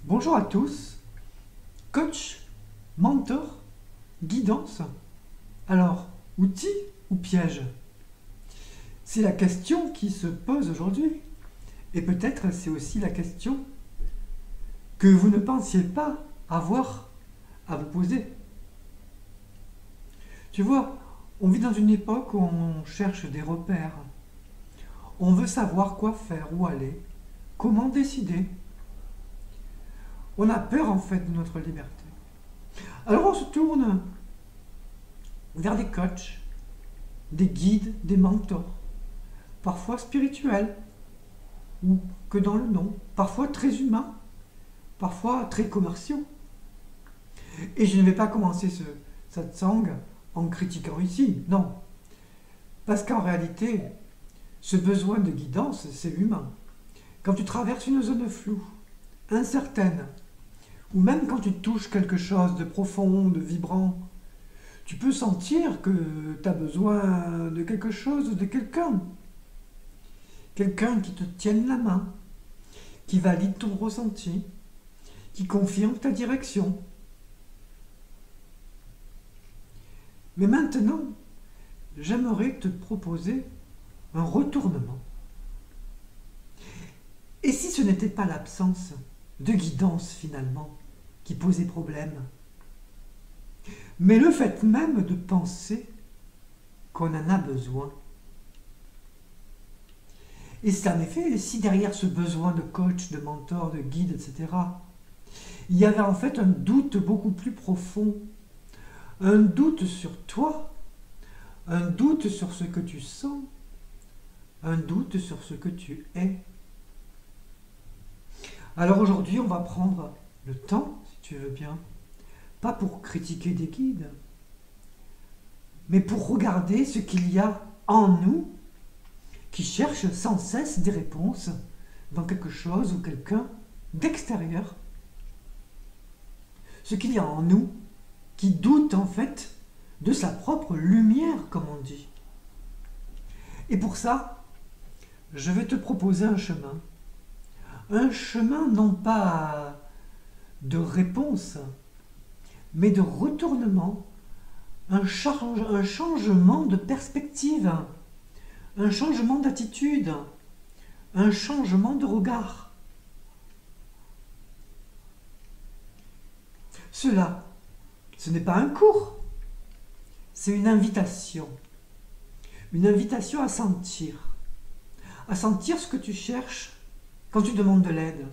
Bonjour à tous, coach, mentor, guidance. Alors, outil ou piège? C'est la question qui se pose aujourd'hui. Et peut-être c'est aussi la question que vous ne pensiez pas avoir à vous poser. Tu vois, on vit dans une époque où on cherche des repères. On veut savoir quoi faire, où aller, comment décider. On a peur en fait de notre liberté. Alors on se tourne vers des coachs, des guides, des mentors, parfois spirituels, ou que dans le nom, parfois très humains, parfois très commerciaux. Et je ne vais pas commencer ce satsang en critiquant ici, non. Parce qu'en réalité, ce besoin de guidance, c'est humain. Quand tu traverses une zone floue, incertaine, ou même quand tu touches quelque chose de profond, de vibrant, tu peux sentir que tu as besoin de quelque chose ou de quelqu'un. Quelqu'un qui te tienne la main, qui valide ton ressenti, qui confirme ta direction. Mais maintenant, j'aimerais te proposer un retournement. Et si ce n'était pas l'absence de guidance finalement qui posait problème, mais le fait même de penser qu'on en a besoin? Et c'est en effet, si derrière ce besoin de coach, de mentor, de guide, etc., il y avait en fait un doute beaucoup plus profond, un doute sur toi, un doute sur ce que tu sens, un doute sur ce que tu es. Alors aujourd'hui, on va prendre le temps, si tu veux bien, pas pour critiquer des guides, mais pour regarder ce qu'il y a en nous qui cherche sans cesse des réponses dans quelque chose ou quelqu'un d'extérieur. Ce qu'il y a en nous qui doute en fait de sa propre lumière, comme on dit. Et pour ça, je vais te proposer un chemin. Un chemin non pas de réponse, mais de retournement, un changement de perspective, un changement d'attitude, un changement de regard. Cela, ce n'est pas un cours, c'est une invitation à sentir ce que tu cherches quand tu demandes de l'aide,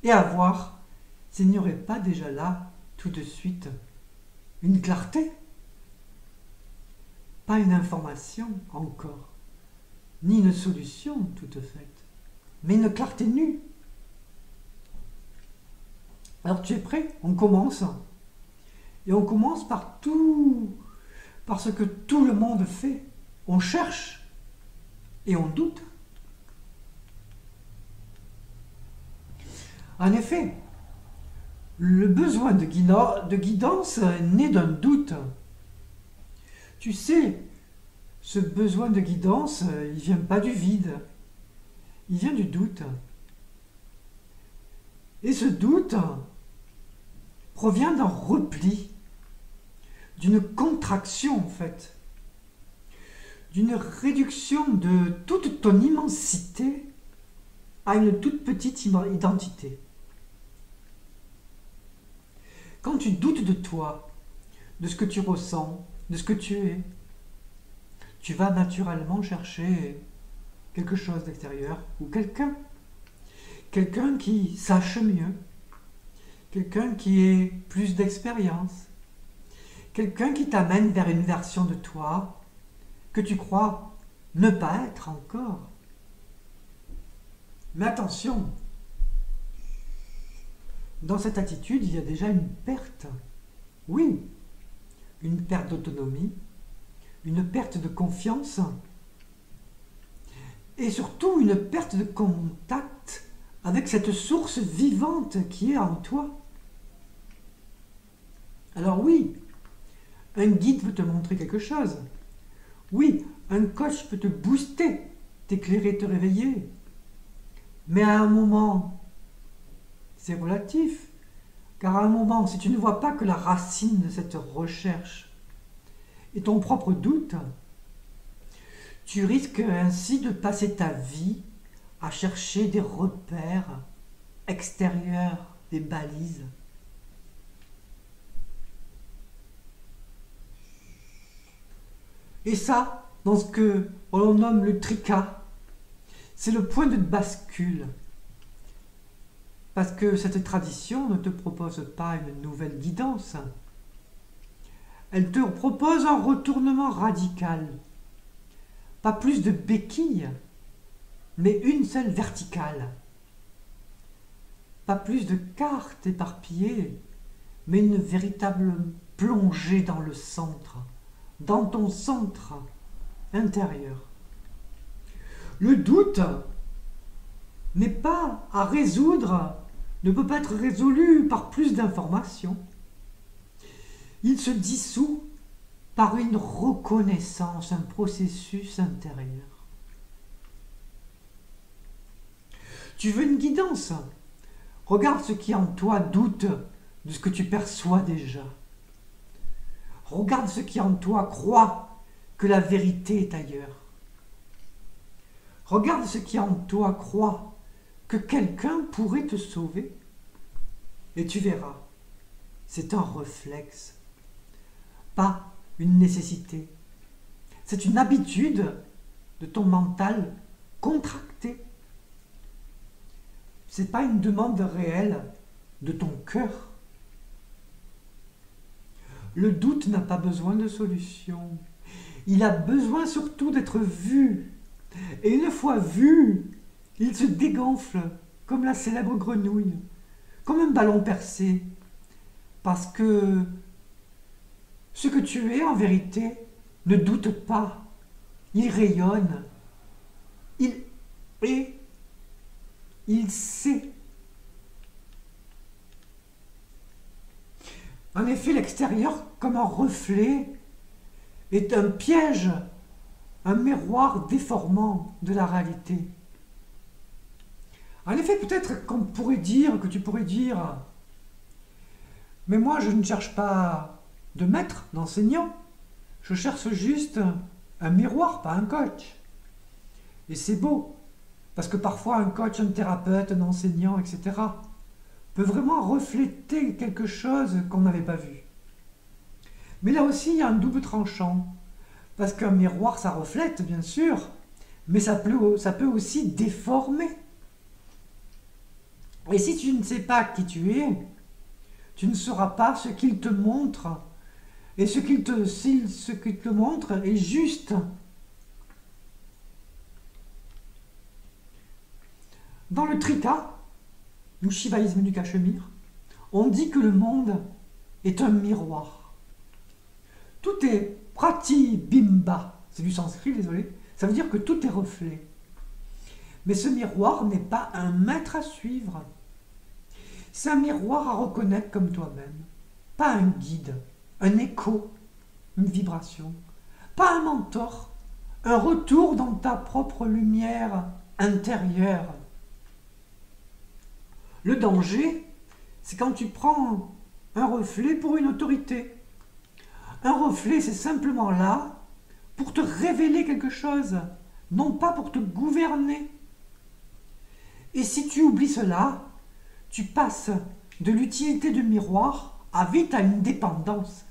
et à voir s'il n'y aurait pas déjà là, tout de suite, une clarté. Pas une information encore, ni une solution toute faite, mais une clarté nue. Alors tu es prêt? On commence. Et on commence par ce que tout le monde fait. On cherche et on doute. En effet, le besoin de guidance naît d'un doute. Tu sais, ce besoin de guidance, il ne vient pas du vide, il vient du doute. Et ce doute provient d'un repli, d'une contraction en fait, d'une réduction de toute ton immensité à une toute petite identité. Quand tu doutes de toi, de ce que tu ressens, de ce que tu es, tu vas naturellement chercher quelque chose d'extérieur ou quelqu'un qui sache mieux, quelqu'un qui ait plus d'expérience, quelqu'un qui t'amène vers une version de toi que tu crois ne pas être encore. Mais attention, dans cette attitude, il y a déjà une perte. Oui, une perte d'autonomie, une perte de confiance et surtout une perte de contact avec cette source vivante qui est en toi. Alors oui, un guide peut te montrer quelque chose. Oui, un coach peut te booster, t'éclairer, te réveiller. Mais à un moment, c'est relatif. Car à un moment, si tu ne vois pas que la racine de cette recherche est ton propre doute, tu risques ainsi de passer ta vie à chercher des repères extérieurs, des balises. Et ça, dans ce que l'on nomme le trika, c'est le point de bascule. Parce que cette tradition ne te propose pas une nouvelle guidance. Elle te propose un retournement radical. Pas plus de béquilles, mais une seule verticale. Pas plus de cartes éparpillées, mais une véritable plongée dans le centre, dans ton centre intérieur. Le doute n'est pas à résoudre, ne peut pas être résolu par plus d'informations. Il se dissout par une reconnaissance, un processus intérieur. Tu veux une guidance? Regarde ce qui en toi doute de ce que tu perçois déjà. Regarde ce qui en toi croit que la vérité est ailleurs. Regarde ce qui en toi croit que quelqu'un pourrait te sauver. Et tu verras, c'est un réflexe, pas une nécessité. C'est une habitude de ton mental contracté. Ce n'est pas une demande réelle de ton cœur. Le doute n'a pas besoin de solution. Il a besoin surtout d'être vu. Et une fois vu, il se dégonfle comme la célèbre grenouille, comme un ballon percé. Parce que ce que tu es en vérité ne doute pas. Il rayonne. Il est. Il sait. En effet, l'extérieur, comme un reflet, est un piège, un miroir déformant de la réalité. En effet, peut-être que tu pourrais dire, mais moi je ne cherche pas de maître, d'enseignant, je cherche juste un miroir, pas un coach. Et c'est beau, parce que parfois un coach, un thérapeute, un enseignant, etc., peut vraiment refléter quelque chose qu'on n'avait pas vu. Mais là aussi, il y a un double tranchant. Parce qu'un miroir, ça reflète, bien sûr, mais ça peut aussi déformer. Et si tu ne sais pas qui tu es, tu ne sauras pas ce qu'il te montre. Et ce qu'il te montre est juste. Dans le Trika, ou shivaïsme du Cachemire, on dit que le monde est un miroir. Tout est pratibimba, c'est du sanskrit, désolé, ça veut dire que tout est reflet. Mais ce miroir n'est pas un maître à suivre. C'est un miroir à reconnaître comme toi-même. Pas un guide, un écho, une vibration. Pas un mentor, un retour dans ta propre lumière intérieure. Le danger, c'est quand tu prends un reflet pour une autorité. Un reflet, c'est simplement là pour te révéler quelque chose, non pas pour te gouverner. Et si tu oublies cela, tu passes de l'utilité du miroir à vite à une dépendance.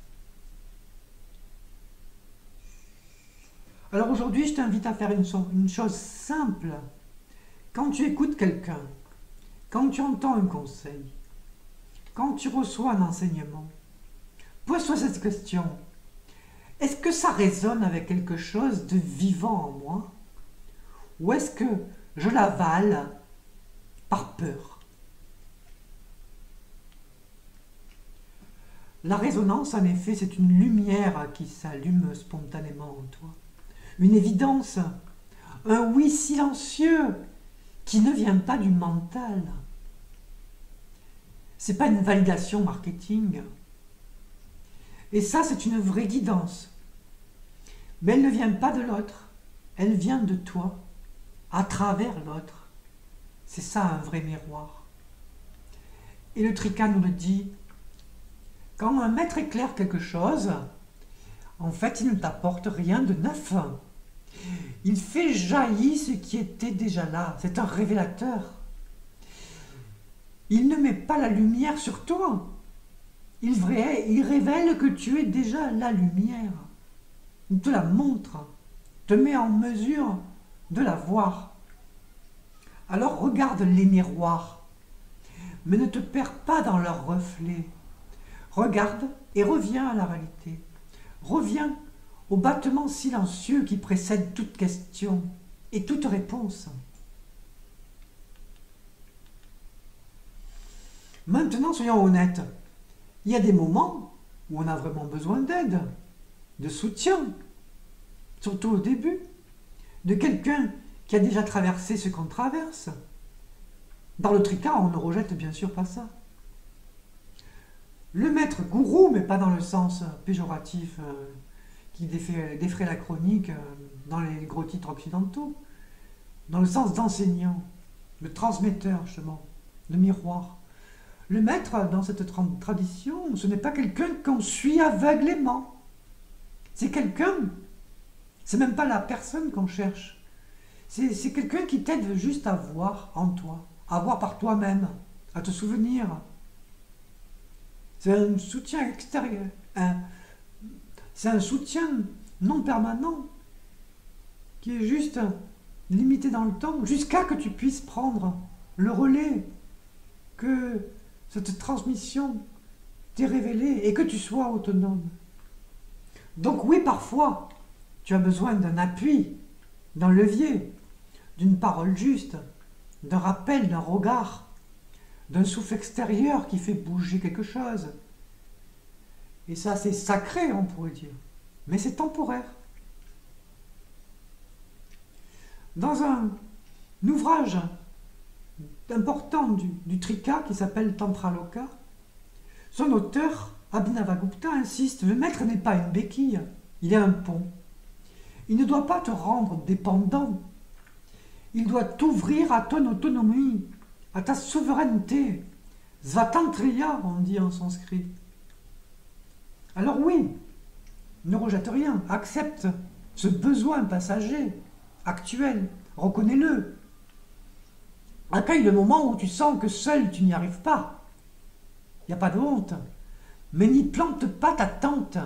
Alors aujourd'hui, je t'invite à faire une chose simple. Quand tu écoutes quelqu'un, quand tu entends un conseil, quand tu reçois un enseignement, pose-toi cette question. Est-ce que ça résonne avec quelque chose de vivant en moi? Ou est-ce que je l'avale par peur? La résonance, en effet, c'est une lumière qui s'allume spontanément en toi. Une évidence, un oui silencieux qui ne vient pas du mental. Ce n'est pas une validation marketing. Et ça, c'est une vraie guidance. Mais elle ne vient pas de l'autre. Elle vient de toi, à travers l'autre. C'est ça un vrai miroir. Et le trika nous le dit, quand un maître éclaire quelque chose, en fait, il ne t'apporte rien de neuf. Il fait jaillir ce qui était déjà là. C'est un révélateur. Il ne met pas la lumière sur toi. Il révèle que tu es déjà la lumière. Il te la montre, te met en mesure de la voir. Alors regarde les miroirs, mais ne te perds pas dans leurs reflets. Regarde et reviens à la réalité. Reviens au battement silencieux qui précède toute question et toute réponse. Maintenant, soyons honnêtes. Il y a des moments où on a vraiment besoin d'aide, de soutien, surtout au début, de quelqu'un qui a déjà traversé ce qu'on traverse. Dans le trika, on ne rejette bien sûr pas ça. Le maître gourou, mais pas dans le sens péjoratif qui défraie la chronique dans les gros titres occidentaux, dans le sens d'enseignant, le transmetteur justement, le miroir. Le maître, dans cette tradition, ce n'est pas quelqu'un qu'on suit aveuglément. C'est quelqu'un, c'est même pas la personne qu'on cherche. C'est quelqu'un qui t'aide juste à voir en toi, à voir par toi-même, à te souvenir. C'est un soutien extérieur, c'est un soutien non permanent, qui est juste limité dans le temps, jusqu'à que tu puisses prendre le relais, que cette transmission t'est révélée et que tu sois autonome. Donc oui, parfois, tu as besoin d'un appui, d'un levier, d'une parole juste, d'un rappel, d'un regard, d'un souffle extérieur qui fait bouger quelque chose. Et ça, c'est sacré, on pourrait dire. Mais c'est temporaire. Dans un ouvrage important du trika qui s'appelle Tantra Loka, son auteur, Abhinavagupta, insiste, le maître n'est pas une béquille, il est un pont. Il ne doit pas te rendre dépendant. Il doit t'ouvrir à ton autonomie, à ta souveraineté. Svatantriya, on dit en sanskrit. Alors oui, ne rejette rien, accepte ce besoin passager, actuel, reconnais-le. Accueille le moment où tu sens que seul tu n'y arrives pas. Il n'y a pas de honte. Mais n'y plante pas ta tente.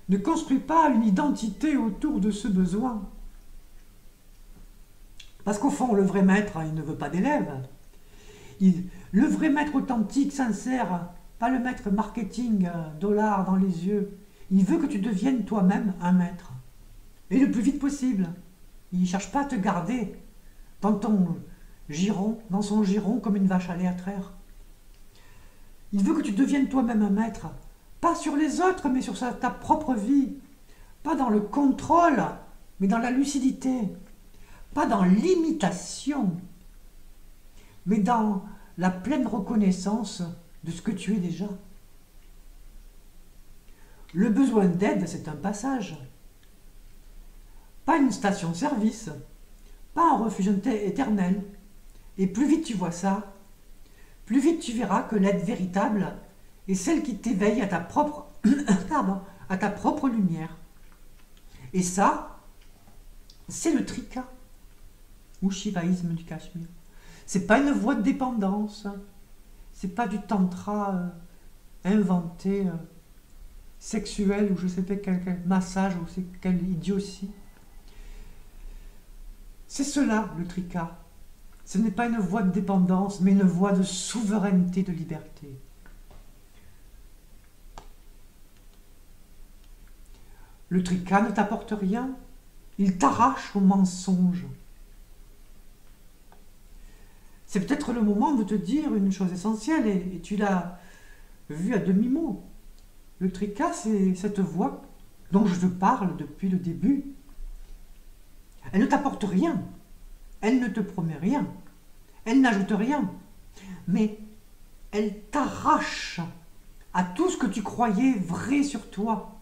Ne construis pas une identité autour de ce besoin. Parce qu'au fond, le vrai maître, il ne veut pas d'élèves. Le vrai maître authentique, sincère, pas le maître marketing, dollar dans les yeux. Il veut que tu deviennes toi-même un maître. Et le plus vite possible. Il ne cherche pas à te garder dans ton giron, dans son giron comme une vache à lait à traire. Il veut que tu deviennes toi-même un maître. Pas sur les autres, mais sur ta propre vie. Pas dans le contrôle, mais dans la lucidité. Pas dans l'imitation, mais dans la pleine reconnaissance de ce que tu es déjà. Le besoin d'aide, c'est un passage. Pas une station-service, pas un refuge éternel. Et plus vite tu vois ça, plus vite tu verras que l'aide véritable est celle qui t'éveille à ta propre, à ta propre lumière. Et ça, c'est le trika, ou shivaïsme du Cachemire. C'est pas une voie de dépendance, c'est pas du tantra inventé, sexuel, ou je sais pas quel massage, ou c'est quelle idiotie. C'est cela, le trika. Ce n'est pas une voie de dépendance, mais une voie de souveraineté, de liberté. Le trika ne t'apporte rien, il t'arrache au mensonge. C'est peut-être le moment de te dire une chose essentielle, et tu l'as vu à demi-mot. Le trika, c'est cette voie dont je te parle depuis le début. Elle ne t'apporte rien, elle ne te promet rien, elle n'ajoute rien, mais elle t'arrache à tout ce que tu croyais vrai sur toi.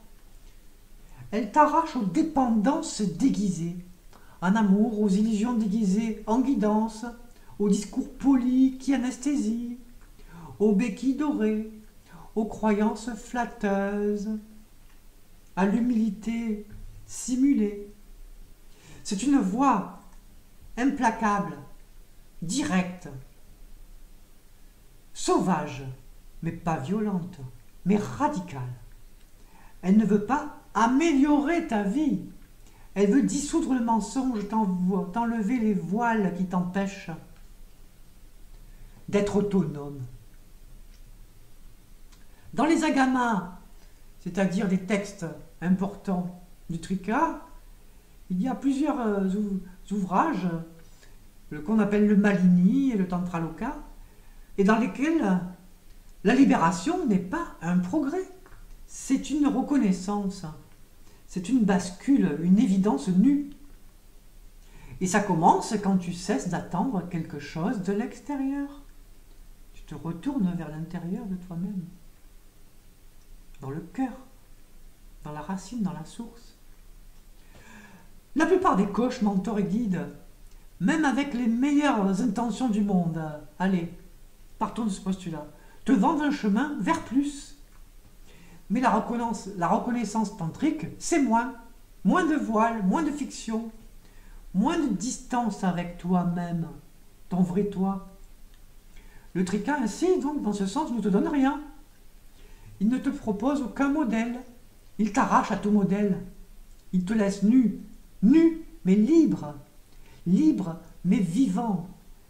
Elle t'arrache aux dépendances déguisées, en amour, aux illusions déguisées, en guidance, au discours poli qui anesthésient, aux béquilles dorées, aux croyances flatteuses, à l'humilité simulée. C'est une voix implacable, directe, sauvage, mais pas violente, mais radicale. Elle ne veut pas améliorer ta vie. Elle veut dissoudre le mensonge, t'enlever les voiles qui t'empêchent d'être autonome. Dans les agamas, c'est-à-dire des textes importants du Trika, il y a plusieurs ouvrages qu'on appelle le Malini et le Tantraloka, et dans lesquels la libération n'est pas un progrès, c'est une reconnaissance, c'est une bascule, une évidence nue. Et ça commence quand tu cesses d'attendre quelque chose de l'extérieur. Tu te retournes vers l'intérieur de toi-même, dans le cœur, dans la racine, dans la source. La plupart des coachs, mentors et guides, même avec les meilleures intentions du monde, allez, partons de ce postulat, te vendent un chemin vers plus. Mais la reconnaissance tantrique, c'est moins. Moins de voile, moins de fiction, moins de distance avec toi-même, ton vrai toi. Le Trika, ainsi, donc, dans ce sens, ne te donne rien. Il ne te propose aucun modèle. Il t'arrache à tout modèle. Il te laisse nu, mais libre. Libre, mais vivant.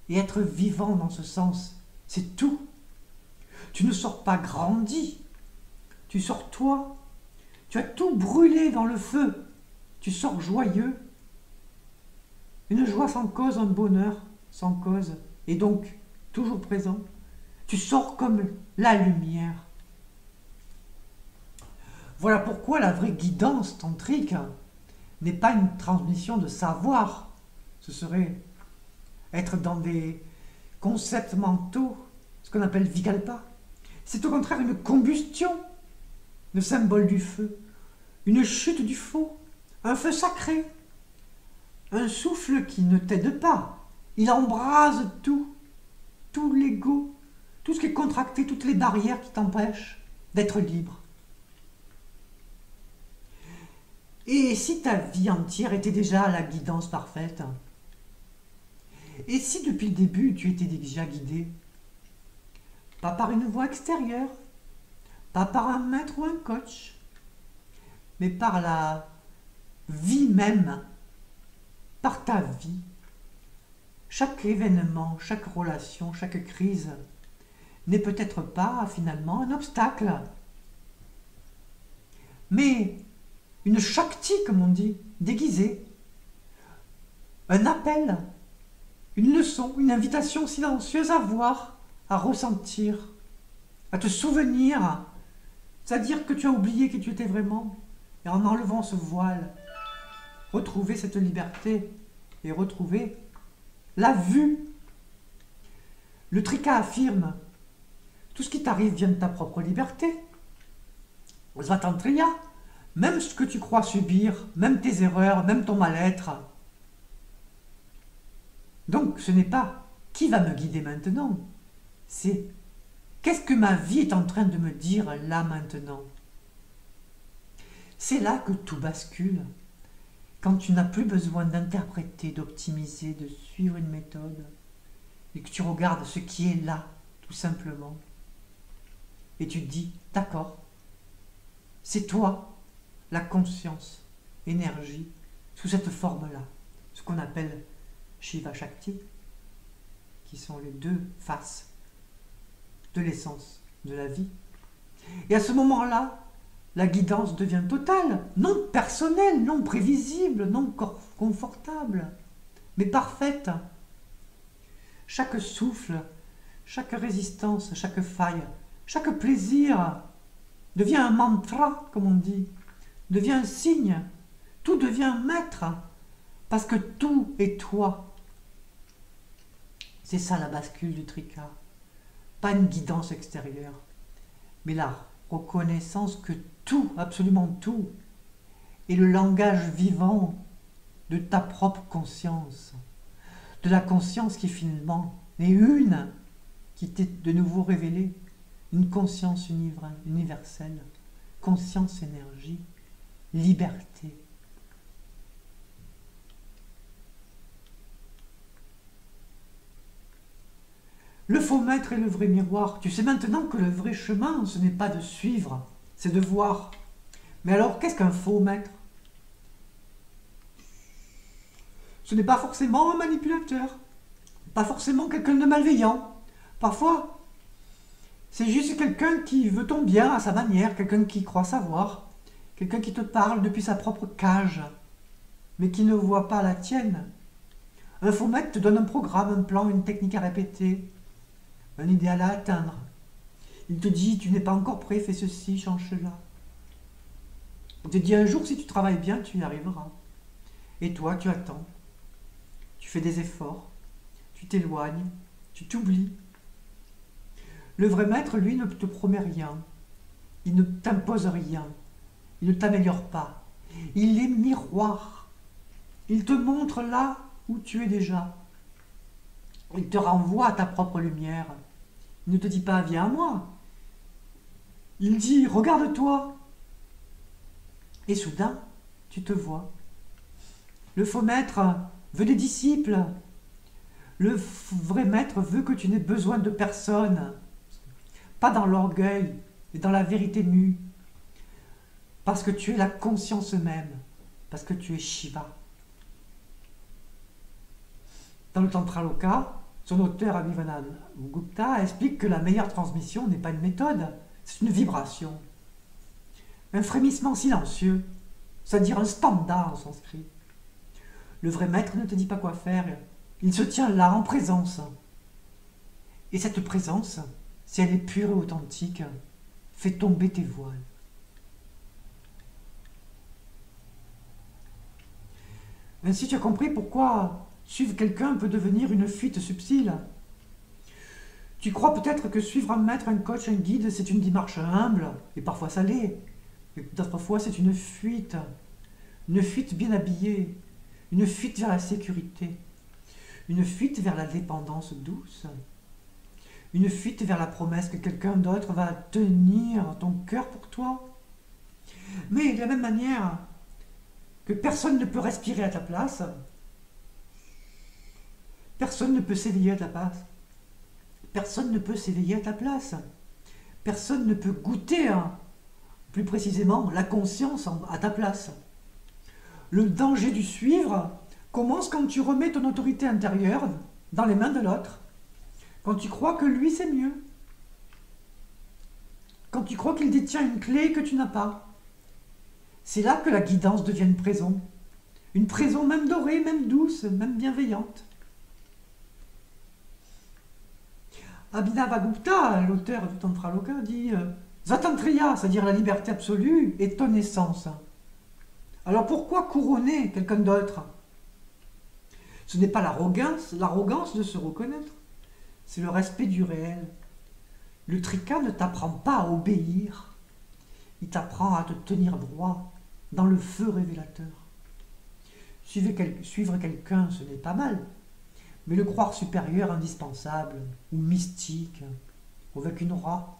Et être vivant dans ce sens, c'est tout. Tu ne sors pas grandi. Tu sors toi. Tu as tout brûlé dans le feu. Tu sors joyeux. Une joie sans cause, un bonheur sans cause. Et donc, toujours présent. Tu sors comme la lumière. Voilà pourquoi la vraie guidance tantrique n'est pas une transmission de savoir. Ce serait être dans des concepts mentaux, ce qu'on appelle Vikalpa. C'est au contraire une combustion, le symbole du feu, une chute du faux, un feu sacré, un souffle qui ne t'aide pas. Il embrase tout, tout l'ego, tout ce qui est contracté, toutes les barrières qui t'empêchent d'être libre. Et si ta vie entière était déjà la guidance parfaite? Et si depuis le début tu étais déjà guidé? Pas par une voie extérieure, pas par un maître ou un coach, mais par la vie même, par ta vie. Chaque événement, chaque relation, chaque crise n'est peut-être pas finalement un obstacle, mais une shakti, comme on dit, déguisée, un appel, une leçon, une invitation silencieuse à voir, à ressentir, à te souvenir, c'est-à-dire que tu as oublié qui tu étais vraiment, et en enlevant ce voile, retrouver cette liberté et retrouver la vue. Le Trika affirme, tout ce qui t'arrive vient de ta propre liberté. Svatantriya, même ce que tu crois subir, même tes erreurs, même ton mal-être. Donc ce n'est pas qui va me guider maintenant, c'est qu'est-ce que ma vie est en train de me dire là maintenant. C'est là que tout bascule, quand tu n'as plus besoin d'interpréter, d'optimiser, de suivre une méthode, et que tu regardes ce qui est là, tout simplement, et tu te dis, d'accord, c'est toi, la conscience, énergie, sous cette forme-là, ce qu'on appelle Shiva Shakti, qui sont les deux faces de l'essence de la vie. Et à ce moment-là, la guidance devient totale, non personnelle, non prévisible, non confortable, mais parfaite. Chaque souffle, chaque résistance, chaque faille, chaque plaisir devient un mantra, comme on dit, devient un signe, tout devient maître, parce que tout est toi. C'est ça la bascule du Trika. Pas une guidance extérieure, mais la reconnaissance que tout, absolument tout, est le langage vivant de ta propre conscience, de la conscience qui finalement est une, qui t'est de nouveau révélé, une conscience universelle, conscience énergie, liberté. Le faux maître est le vrai miroir. Tu sais maintenant que le vrai chemin, ce n'est pas de suivre, c'est de voir. Mais alors, qu'est-ce qu'un faux maître? Ce n'est pas forcément un manipulateur, pas forcément quelqu'un de malveillant. Parfois, c'est juste quelqu'un qui veut ton bien à sa manière, quelqu'un qui croit savoir, quelqu'un qui te parle depuis sa propre cage, mais qui ne voit pas la tienne. Un faux maître te donne un programme, un plan, une technique à répéter, un idéal à atteindre. Il te dit, tu n'es pas encore prêt, fais ceci, change cela. Il te dit, un jour, si tu travailles bien, tu y arriveras. Et toi, tu attends. Tu fais des efforts, tu t'éloignes, tu t'oublies. Le vrai maître, lui, ne te promet rien. Il ne t'impose rien. Il ne t'améliore pas. Il est miroir. Il te montre là où tu es déjà. Il te renvoie à ta propre lumière. Il ne te dit pas, viens à moi. Il dit, regarde-toi. Et soudain, tu te vois. Le faux maître veut des disciples. Le vrai maître veut que tu n'aies besoin de personne. Pas dans l'orgueil, mais dans la vérité nue. Parce que tu es la conscience même. Parce que tu es Shiva. Dans le Tantra Loka, son auteur Abhimanyu Gupta explique que la meilleure transmission n'est pas une méthode, c'est une vibration. Un frémissement silencieux, c'est-à-dire un spanda en sanskrit. Le vrai maître ne te dit pas quoi faire, il se tient là en présence. Et cette présence, si elle est pure et authentique, fait tomber tes voiles. Ainsi tu as compris pourquoi suivre quelqu'un peut devenir une fuite subtile. Tu crois peut-être que suivre un maître, un coach, un guide, c'est une démarche humble, et parfois ça l'est. Et d'autres fois c'est une fuite bien habillée, une fuite vers la sécurité, une fuite vers la dépendance douce, une fuite vers la promesse que quelqu'un d'autre va tenir ton cœur pour toi. Mais de la même manière que personne ne peut respirer à ta place, personne ne peut s'éveiller à ta place. Personne ne peut s'éveiller à ta place. Personne ne peut goûter, plus précisément, la conscience à ta place. Le danger du suivre commence quand tu remets ton autorité intérieure dans les mains de l'autre. Quand tu crois que lui c'est mieux. Quand tu crois qu'il détient une clé que tu n'as pas. C'est là que la guidance devient une prison. Une prison même dorée, même douce, même bienveillante. Abhinavagupta, l'auteur du Tantra Loka, dit Svatantriya, c'est-à-dire la liberté absolue, est ton essence. Alors pourquoi couronner quelqu'un d'autre? Ce n'est pas l'arrogance de se reconnaître, c'est le respect du réel. Le trika ne t'apprend pas à obéir, il t'apprend à te tenir droit dans le feu révélateur. Suivre quelqu'un, ce n'est pas mal, mais le croire supérieur, indispensable, ou mystique, ou avec une aura,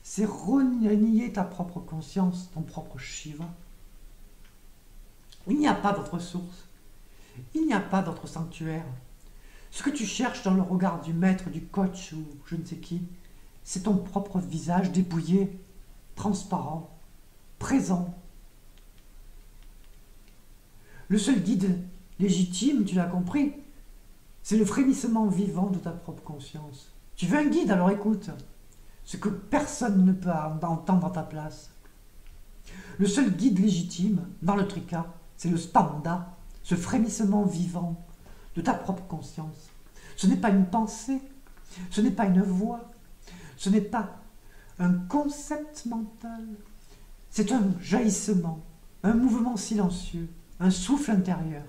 c'est renier ta propre conscience, ton propre Shiva. Il n'y a pas d'autre source, il n'y a pas d'autre sanctuaire. Ce que tu cherches dans le regard du maître, du coach ou je ne sais qui, c'est ton propre visage dépouillé, transparent, présent. Le seul guide légitime, tu l'as compris, c'est le frémissement vivant de ta propre conscience. Tu veux un guide, alors écoute. Ce que personne ne peut entendre à ta place. Le seul guide légitime, dans le trika, c'est le spanda, ce frémissement vivant de ta propre conscience. Ce n'est pas une pensée, ce n'est pas une voix, ce n'est pas un concept mental. C'est un jaillissement, un mouvement silencieux, un souffle intérieur.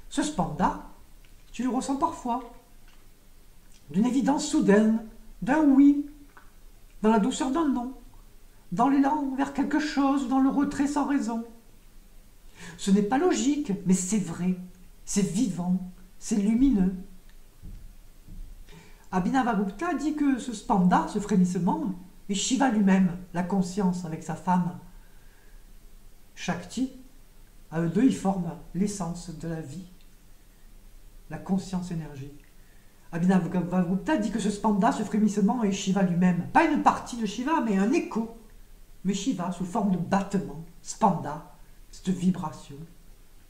Ce spanda, tu le ressens parfois, d'une évidence soudaine, d'un oui, dans la douceur d'un non, dans l'élan vers quelque chose, dans le retrait sans raison. Ce n'est pas logique, mais c'est vrai, c'est vivant, c'est lumineux. Abhinavagupta dit que ce spanda, ce frémissement, est Shiva lui-même, la conscience avec sa femme. Shakti, à eux deux, ils forment l'essence de la vie, la conscience-énergie. Abhinavagupta dit que ce spanda, ce frémissement, est Shiva lui-même. Pas une partie de Shiva, mais un écho. Mais Shiva, sous forme de battement, spanda, cette vibration,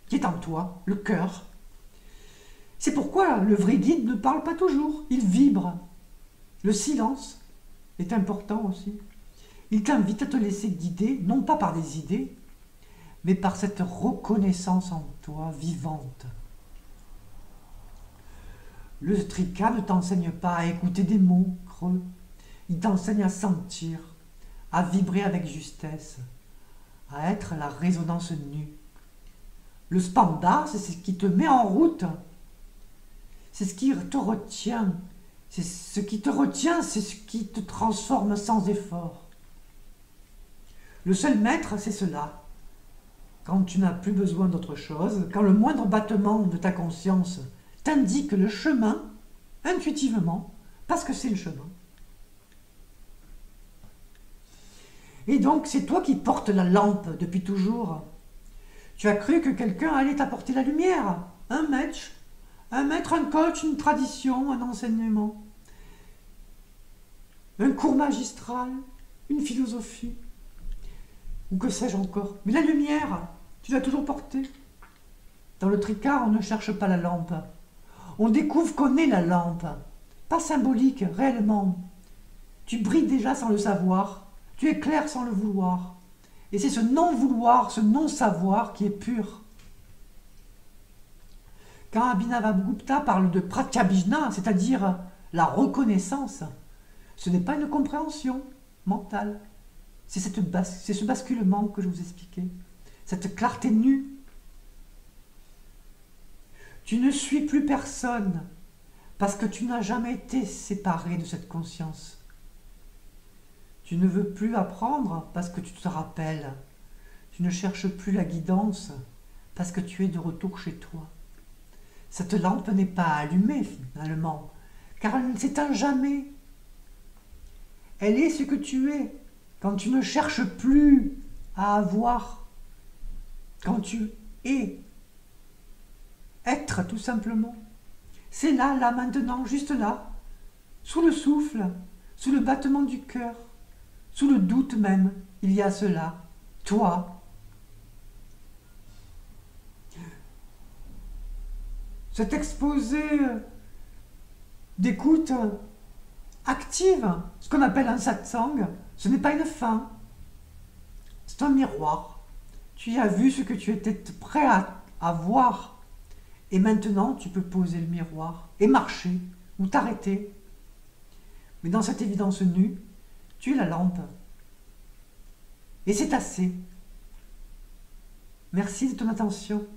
qui est en toi, le cœur. C'est pourquoi le vrai guide ne parle pas toujours, il vibre. Le silence est important aussi. Il t'invite à te laisser guider, non pas par des idées, mais par cette reconnaissance en toi vivante. Le trika ne t'enseigne pas à écouter des mots creux, il t'enseigne à sentir, à vibrer avec justesse, à être la résonance nue. Le spanda, c'est ce qui te met en route, c'est ce qui te retient, c'est ce qui te transforme sans effort. Le seul maître, c'est cela. Quand tu n'as plus besoin d'autre chose, quand le moindre battement de ta conscience t'indique le chemin, intuitivement, parce que c'est le chemin. Et donc, c'est toi qui portes la lampe depuis toujours. Tu as cru que quelqu'un allait t'apporter la lumière, un maître, un coach, une tradition, un enseignement, un cours magistral, une philosophie, ou que sais-je encore. Mais la lumière, tu l'as toujours portée. Dans le tricard, on ne cherche pas la lampe. On découvre qu'on est la lampe. Pas symbolique, réellement. Tu brilles déjà sans le savoir. Tu éclaires sans le vouloir. Et c'est ce non-vouloir, ce non-savoir qui est pur. Quand Abhinavagupta parle de pratyabhijna, c'est-à-dire la reconnaissance, ce n'est pas une compréhension mentale. C'est ce basculement que je vous expliquais, cette clarté nue. Tu ne suis plus personne parce que tu n'as jamais été séparé de cette conscience. Tu ne veux plus apprendre parce que tu te rappelles. Tu ne cherches plus la guidance parce que tu es de retour chez toi. Cette lampe n'est pas allumée finalement, car elle ne s'éteint jamais. Elle est ce que tu es quand tu ne cherches plus à avoir, quand tu es. Être tout simplement. C'est là, là, maintenant, juste là, sous le souffle, sous le battement du cœur, sous le doute même, il y a cela, toi. Cet exposé d'écoute active, ce qu'on appelle un satsang, ce n'est pas une fin, c'est un miroir. Tu y as vu ce que tu étais prêt à voir. Et maintenant, tu peux poser le miroir et marcher ou t'arrêter. Mais dans cette évidence nue, tu es la lampe. Et c'est assez. Merci de ton attention.